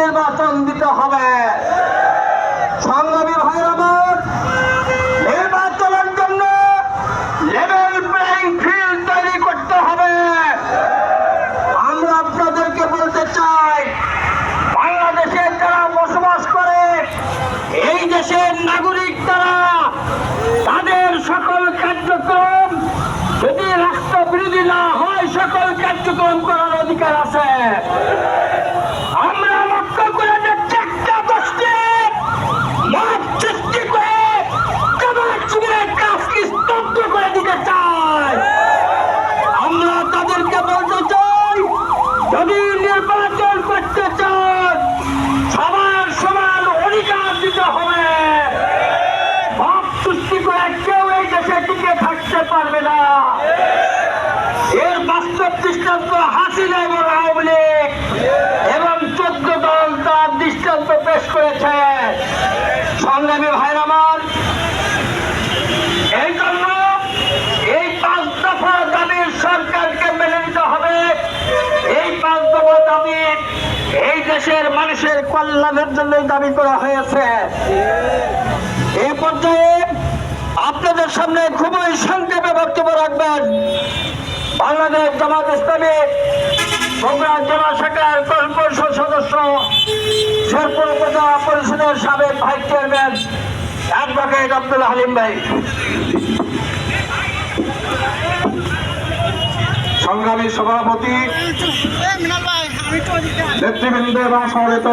নির্বাচন দিতে হবে। সংগ্রামী ভাইয়ের আমার, নির্বাচনের জন্য লেভেল প্লেইং ফিল্ড তৈরি করতে হবে। আমরা আপনাদেরকে বলতে চাই, বাংলাদেশে যারা বসবাস করে, এই দেশের নাগরিক তারা, তাদের সকল কার্যক্রম যদি রাষ্ট্রবিরোধী না হয়, সকল কার্যক্রম করার অধিকার আছে। আমরা লক্ষ্য করে দেখছি একটা গোষ্ঠী মত সৃষ্টি করে জামাত শিবিরের কাজকে স্তব্ধ করে দিতে চায়। আমরা তাদেরকে বলতে চাই, যদি নির্বাচন করতে চান, সবার সমান অধিকার দিতে হবে। মত সৃষ্টি করে কেউ এই দেশে টিকে থাকতে পারবে না। এর বাস্তব দৃষ্টান্ত হাসিনা এবং আওয়ামী লীগ এবং 14 দল তার দৃষ্টান্ত পেশ করেছে। সংগ্রামী ভাইয়ের আমার, এই জন্য এই 5 দফা দাবির সরকারকে মেনে নিতে হবে। এই 5 দফা দাবি এই দেশের মানুষের কল্যাণের জন্য দাবি করা হয়েছে। এ পর্যায়ে আপনাদের সামনে খুবই সংক্ষেপে বক্তব্য রাখবেন বাংলাদেশ জামাত ইসলামী বগুড়া জেলা শাখার কর্মপরিষদ সদস্য, শেরপুর উপজেলা পরিষদের সাবেক vice chairman advocate Abdul Halim ভাই। সংগ্রামী সভাপতি, নেতৃবৃন্দ এবং সমবেত